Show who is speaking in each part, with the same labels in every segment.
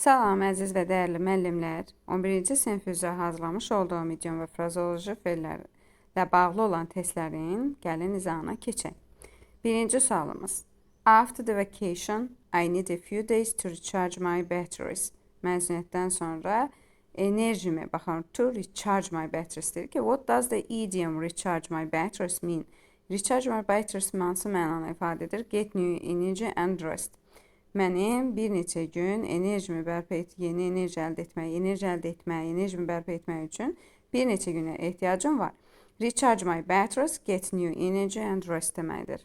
Speaker 1: Salam əziz və dəyərli müəllimlər. 11-ci sinif üzrə hazırlamış olduğum idiom və frazeoloji fellərlə bağlı olan testlərin gəlin izahına keçək. Birinci sualımız. After the vacation, I need a few days to recharge my batteries. Məzuniyyətdən sonra enerjimi, baxın, to recharge my batteries deyir ki, what does the idiom recharge my batteries mean? Recharge my batteries hansı mənanı ifadə edir? Get new energy and rest. Mənim bir neçə gün enerjimi bərpa yeni enerji əldə etmək, enerjimi bərpa etmək üçün bir neçə günə ehtiyacım var. Recharge my batteries, get new energy and rest deməkdir.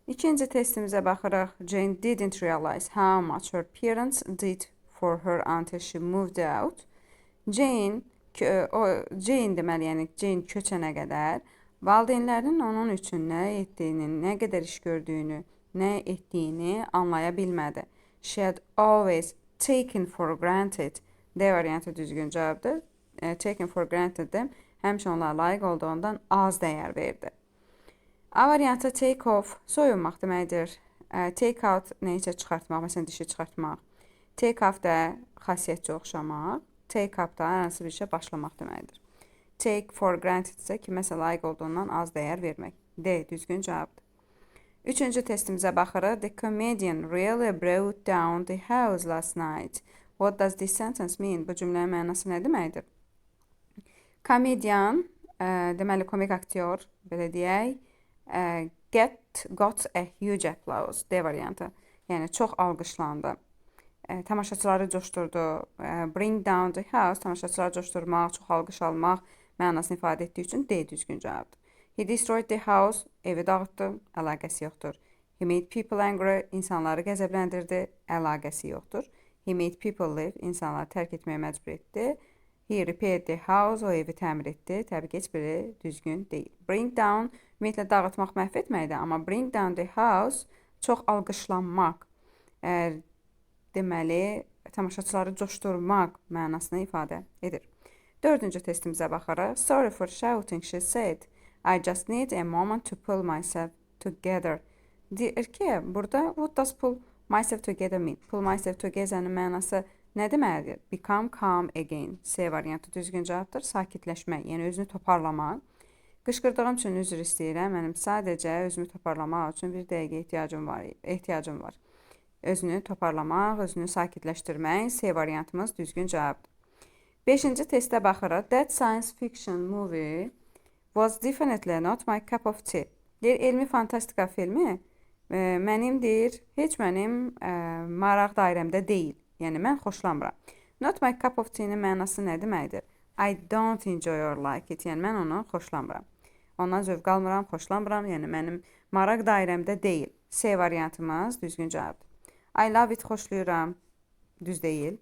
Speaker 1: İkinci testimizə baxırıq. Jane didn't realize how much her parents did for her until she moved out. Jane deməli, yəni Jane köçənə qədər valideynlərinin onun üçün nə etdiyini, nə qədər iş gördüyünü, nə etdiyini anlaya bilmədi. She had always taken for granted. D variantı düzgün cavabdır. Taken for granted də həmişə onlara layiq olduğundan az dəyər verdi. A variantı take off soyunmaq deməkdir. Take out nəyisə çıxartmaq, məsələn dişi çıxartmaq. Take off da xasiyyətcə oxşamaq. Take up da hər hansı bir işə başlamaq deməkdir. Take for granted isə kiməsə layiq olduğundan az dəyər vermək. D düzgün cavabdır. Üçüncü testimizə baxırıq. The comedian really brought down the house last night. What does this sentence mean? Bu cümlənin mənası nə deməkdir? Komedian, deməli komik aktyor, belə deyək, got a huge applause. D variantı. Yəni çox alqışlandı. Tamaşaçıları coşdurdu. Bring down the house, tamaşaçıları coşdurmaq, çox alqış almaq mənasını ifadə etdiyi üçün D düzgün cavabdır. He destroyed the house, evi dağıtdı, əlaqəsi yoxdur. He made people angry, insanları qəzəbləndirdi, əlaqəsi yoxdur. He made people live, insanları tərk etməyə məcbur etdi. He repaired the house, o evi təmir etdi. Təbii ki, heç biri düzgün deyil. Bring down, ümumiyyətlə dağıtmaq, məhv etməkdir, amma bring down the house çox alqışlanmaq, deməli, tamaşaçıları coşdurmaq mənasını ifadə edir. Dördüncü testimizə baxaraq. Sorry for shouting, she said. I just need a moment to pull myself together. Deyir ki, burada what does pull myself together mean? Pull myself together'ın mənası nə deməkdir? Become calm again. C variantı düzgün cavabdır. Sakitləşmək, yəni özünü toparlamaq. Qışqırdığım üçün üzr istəyirəm. Mənim sadəcə özümü toparlamaq üçün bir dəqiqə ehtiyacım var. Özünü toparlamaq, özünü sakitləşdirmək. C variantımız düzgün cavabdır. Beşinci testə baxırıq. That science fiction movie was definitely not my cup of tea. Deyir, elmi fantastika filmi heç mənim maraq dairəmdə deyil. Yəni, mən xoşlamıram. Not my cup of tea-nin mənası nə deməkdir? I don't enjoy or like it. Yəni, mən onu xoşlamıram. Ondan zövq almıram, xoşlamıram. Yəni, mənim maraq dairəmdə deyil. C variantımız düzgün cavabdır. I love it, xoşlayıram. Düz deyil.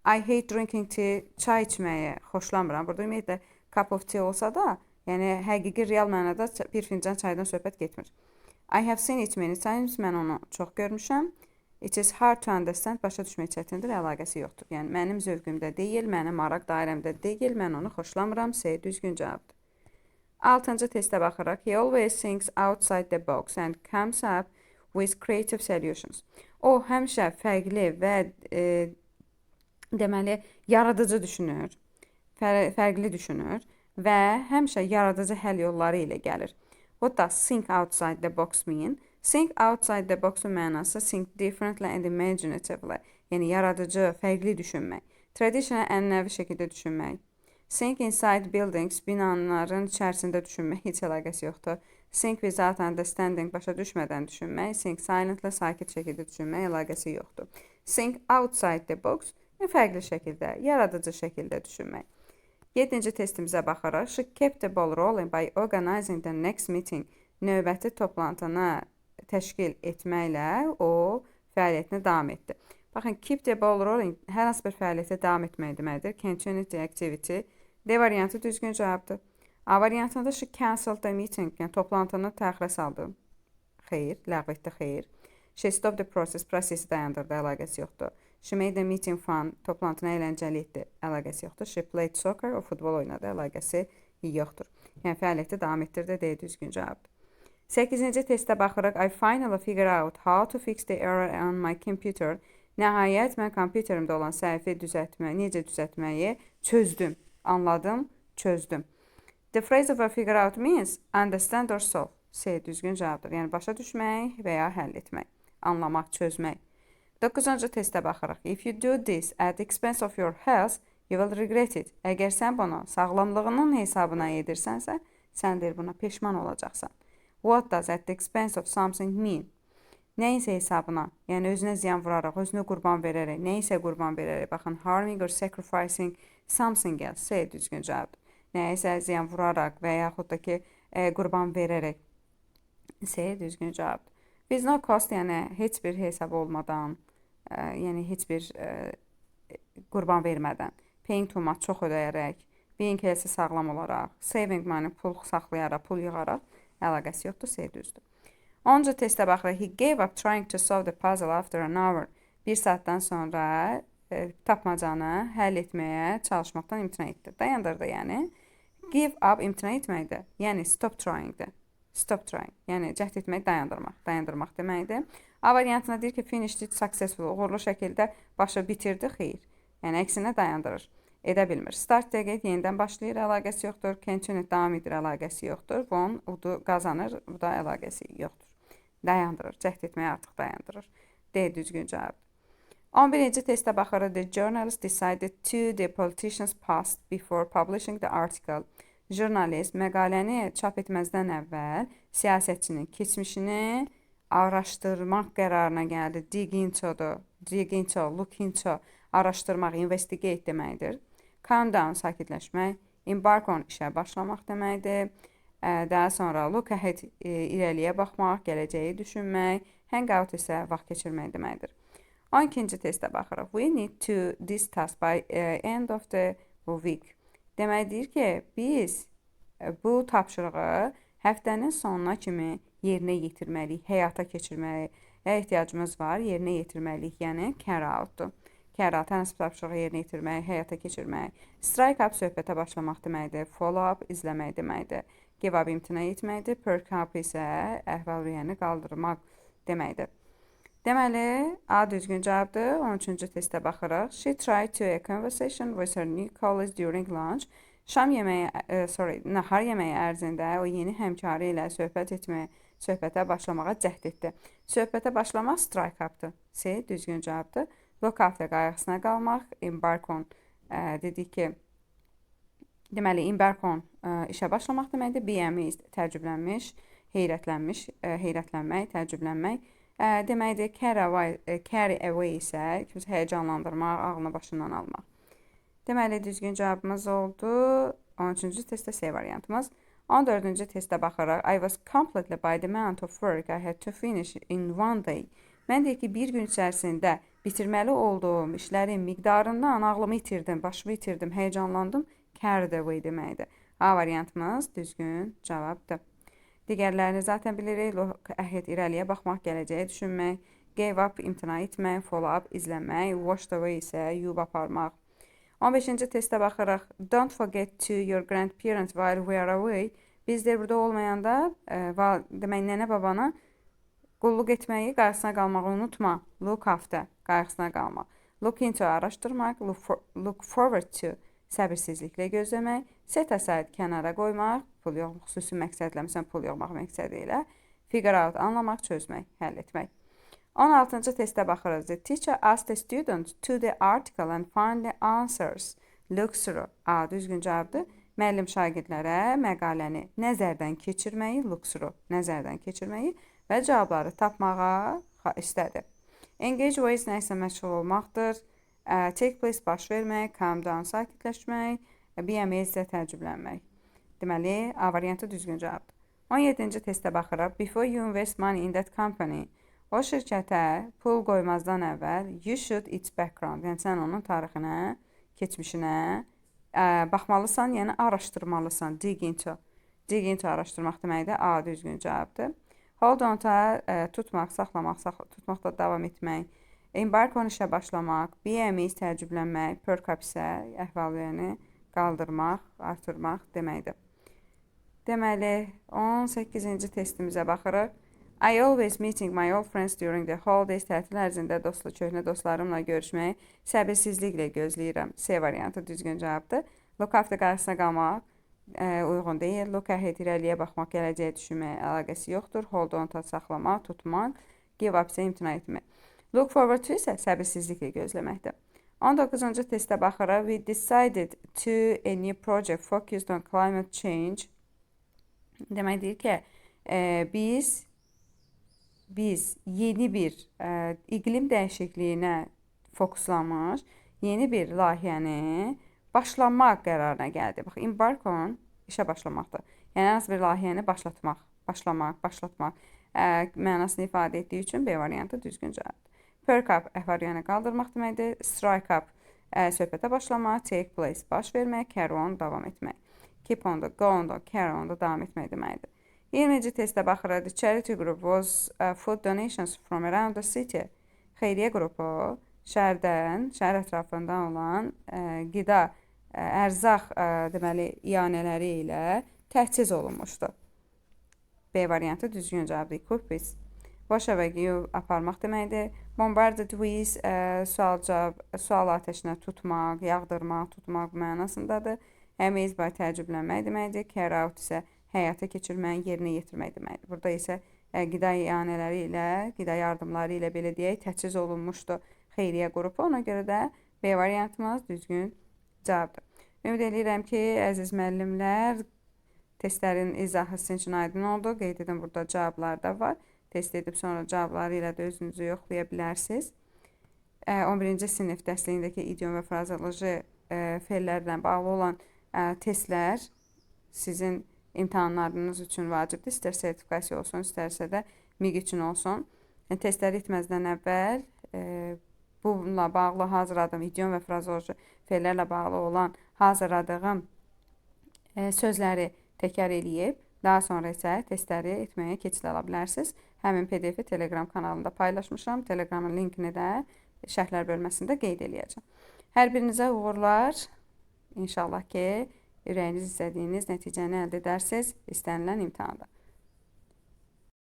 Speaker 1: I hate drinking tea, çay içməyi xoşlamıram. Burada ümumiyyətlə cup of tea olsa da, yəni həqiqi real mənada bir fincan çaydan söhbət getmir. I have seen it many times, mən onu çox görmüşəm. It is hard to understand, başa düşmək çətindir, əlaqəsi yoxdur. Yəni mənim zövqümdə deyil, mənim maraq dairəmdə deyil, mən onu xoşlamıram. C düzgün cavabdır. 6-cı testə baxırıq. He always thinks outside the box and comes up with creative solutions. O həmişə fərqli və deməli yaradıcı düşünür, fərqli düşünür və həmişə yaradıcı həll yolları ilə gəlir. What does think outside the box mean? Think outside the box'un mənası think differently and imaginatively. Yəni yaradıcı, fərqli düşünmək. Traditional, ənənəvi şəkildə düşünmək. Think inside buildings, binaların içərisində düşünmək, heç əlaqəsi yoxdur. Think without understanding, başa düşmədən düşünmək. Think silently, sakit şəkildə düşünmək, əlaqəsi yoxdur. Think outside the box, fərqli şəkildə, yaradıcı şəkildə düşünmək. 7-ci testimizə baxaraq. She kept the ball rolling by organizing the next meeting. Növbəti toplantını təşkil etməklə o fəaliyyətinə davam etdi. Baxın, keep the ball rolling hər hansı bir fəaliyyətə davam etmək deməkdir. Continue the activity. D variantı düzgün cavabdır. A variantında she cancelled the meeting, yəni toplantını təxirə saldı. Xeyr, ləğv etdi, xeyr. She stopped the process, prosesi dayandırdı, əlaqəsi yoxdur. She made the meeting fun, toplantını əyləncəli etdi, əlaqəsi yoxdur. She played soccer, o futbol oynadı, əlaqəsi yoxdur. Yəni fəaliyyəti davam etdirdi, D düzgün cavabdır. 8-ci testə baxırıq. I finally figure out how to fix the error on my computer. Nəhayət mən kompüterimdə olan səhvi necə düzəltməyi çözdüm. Anladım, çözdüm. The phrase of a figure out means understand or solve. C düzgün cavabdır. Yəni başa düşmək və ya həll etmək. Anlamaq, çözmək. 9-cu testə baxırıq. If you do this at the expense of your health, you will regret it. Əgər sən bunu sağlamlığının hesabına edirsənsə, sən deyir buna peşman olacaqsan. What does at the expense of something mean? Nəyisə hesabına, yəni özünə ziyan vuraraq, özünü qurban verərək, nəyisə qurban verərək. Baxın, harming or sacrificing something else. C düzgün cavabdır. Nəyisə ziyan vuraraq və yaxud da ki, qurban verərək. C düzgün cavabdır. With no cost, yəni heç bir hesab olmadan, yəni heç bir qurban vermədən. Paying too much, çox ödəyərək. Being healthy, sağlam olaraq. Saving money, pul saxlayaraq, pul yığaraq. Əlaqəsi yoxdur, C düzdür. 10-cu testə baxırıq. He gave up trying to solve the puzzle after an hour. Bir saatdan sonra tapmacanı həll etməyə çalışmaqdan imtina etdi. Dayandırdı, yəni. Give up imtina etməkdir. Yəni stop tryingdir. Stop trying. Yəni cəhd etmək, dayandırmaq. Dayandırmaq deməkdir. A variantına deyir ki, finished successful. Uğurlu şəkildə başı bitirdi, xeyr. Yəni əksinə dayandırır. Edə bilmir. Start get yenidən başlayır, əlaqəsi yoxdur. Continue davam edir, əlaqəsi yoxdur. Won udu qazanır, bu da əlaqəsi yoxdur. Dayandırır. Cəhd etməyi artıq dayandırır. D düzgün cavabdır. 11-ci testə baxırıq. The journalist decided to the politician's past before publishing the article. Jurnalist məqaləni çap etməzdən əvvəl siyasətçinin keçmişini araşdırmaq qərarına gəldi. Dig into'dur. Dig into, look into, araşdırmaq, investigate deməkdir. Calm down, sakitləşmək. Embark on, işə başlamaq deməkdir. Daha sonra look ahead, irəliyə baxmaq, gələcəyi düşünmək. Hang out isə vaxt keçirmək deməkdir. 12-ci testə baxırıq. We need to this task by end of the week. Demək deyir ki, biz bu tapşırığı həftənin sonuna kimi yerinə yetirməliyik, həyata keçirməyə ehtiyacımız var, yerinə yetirməliyik, yəni carry out'dur. Carry out, hansı tapşırığı yerinə yetirmək, həyata keçirmək. Strike up, söhbətə başlamaq deməkdir. Follow up, izləmək deməkdir. Give up, imtina etməkdir. Perk up isə əhval-ruhiyyəni qaldırmaq deməkdir. Deməli, A düzgün cavabdır. 13-cü testə baxırıq. She tried to a conversation with her new colleague during lunch. Nahar yeməyi ərzində o yeni həmkarı ilə söhbətə başlamağa cəhd etdi. Söhbətə başlamaq strike up'dır. C düzgün cavabdır. Look after, qayğısına qalmaq. Embark on, dedik ki, deməli, embark on işə başlamaq deməkdir. Be amazed, təəccüblənmiş, heyrətlənmək, təəccüblənmək. Deməkdir, carry away isə həyəcanlandırmaq, ağlını başından almaq. Deməli, düzgün cavabımız oldu. 13-cü testdə C variantımız. 14-cü testə baxırıq. I was completely by the amount of work I had to finish in one day. Mən deyir ki, bir gün içərisində bitirməli olduğum işlərin miqdarından ağlımı itirdim, başımı itirdim, həyəcanlandım. Carried away deməkdir. A variantımız düzgün cavabdır. Digərlərini zaten bilirik. Look ahead, irəliyə baxmaq, gələcəyə düşünmək. Gave up, imtina etmək. Follow up, izləmək. Washed away isə yuyub aparmaq. 15-ci testə baxırıq. Don't forget to your grandparents while we are away. Bizlər burada olmayanda demək, nənə babana qulluq etməyi, qarşısına qalmağı unutma. Look after, qarşısına qalmaq. Look into, araşdırmaq. Look forward to, səbirsizliklə gözləmək. Set aside, kənara qoymaq. Pul yoxmaq, xüsusi məqsədlə, məsələn, pul yoxmaq məqsədi ilə. Figure out, anlamaq, çözmək, həll etmək. 16-cı testə baxırıq. The teacher asked the student to the article and find the answers. Look through. A düzgün cavabdır. Müəllim şagirdlərə məqaləni nəzərdən keçirməyi, look through, nəzərdən keçirməyi və cavabları tapmağa istədi. Engage ways nəsə məşğul olmaqdır. Take place, baş vermək. Calm down, sakitləşmək. Be amazed, təəccüblənmək. Deməli, A variantı düzgün cavabdır. 17-ci testə baxırıq. Before you invest money in that company. O şirkətə pul qoymazdan əvvəl you should its background. Yəni, sən onun tarixinə, keçmişinə baxmalısan, yəni araşdırmalısan. Dig into. Dig into araşdırmaq deməkdir. A düzgün cavabdır. Hold on-ta tutmaq, saxlamaq, tutmaqda davam etmək. Embark on, işə başlamaq. Be amazed, təəccüblənmək. Perk up isə əhval-ruhiyyəni qaldırmaq, artırmaq deməkdir. Deməli, 18-ci testimizə baxırıq. I always meeting my old friends during the holidays. Tətil ərzində köhnə dostlarımla görüşməyi səbirsizliklə gözləyirəm. C variantı düzgün cavabdır. Look after qarşısına qalmaq uyğun deyil. Look ahead irəliyə baxmaq, gələcəyə düşünməyə əlaqəsi yoxdur. Hold on saxlamaq, tutmaq. Give up isə imtina etmək. Look forward to isə səbirsizliklə gözləməkdir. 19-cu testə baxırıq. We decided to a new project focused on climate change. Demək deyir ki, biz yeni bir iqlim dəyişikliyinə fokuslanmış yeni bir layihəni başlamaq qərarına gəldi. Bax, embark on işə başlamaqdır. Yəni, hansı bir layihəni başlatmaq mənasını ifadə etdiyi üçün B variantı düzgün cavabdır. Perk up əfariyanı qaldırmaq deməkdir. Strike up söhbətə başlamaq. Take place baş vermək. Carry on davam etmək. Keep on da, go on da, carry on da davam etmək deməkdir. 20-ci testə baxırıq. The charity group was food donations from around the city. Xeyriyyə qrupu şəhər ətrafından olan qida, ərzaq deməli iyanələri ilə təchiz olunmuşdu. B variantı düzgün cavabdır. Cook with. Wash away aparmaq deməkdir. Bombarded with sual atəşinə tutmaq, yağdırmaq, tutmaq mənasındadır. Amaze by təəccüblənmək deməkdir. Carry out isə həyata keçirmək, yerinə yetirmək deməkdir. Burada isə qida iyanələri ilə, qida yardımları ilə belə deyək, təchiz olunmuşdu xeyriyyə qrupu. Ona görə də B variantımız düzgün cavabdır. Ümid edirəm ki, əziz müəllimlər, testlərin izahı sizin üçün aydın oldu. Qeyd edin, burada cavablar da var. Test edib sonra cavabları ilə də özünüzü yoxlaya bilərsiniz. 11-ci sinif dərsliyindəki idiom və frazoloji fellərlə bağlı olan testlər sizin imtahanlarınız üçün vacibdir. İstər sertifikasiya olsun, istərsə də MİQ üçün olsun. Testləri etməzdən əvvəl bununla bağlı hazırladığım idiom və frazoloji fellərlə bağlı olan hazırladığım sözləri təkrar eləyib, daha sonra isə testləri etməyə keçid ala bilərsiniz. Həmin PDF-i Telegram kanalında paylaşmışam. Telegramın linkini də şərhlər bölməsində qeyd eləyəcəm. Hər birinizə uğurlar. İnşallah ki, ürəyiniz istədiyiniz nəticəni əldə edərsiniz istənilən imtihanda.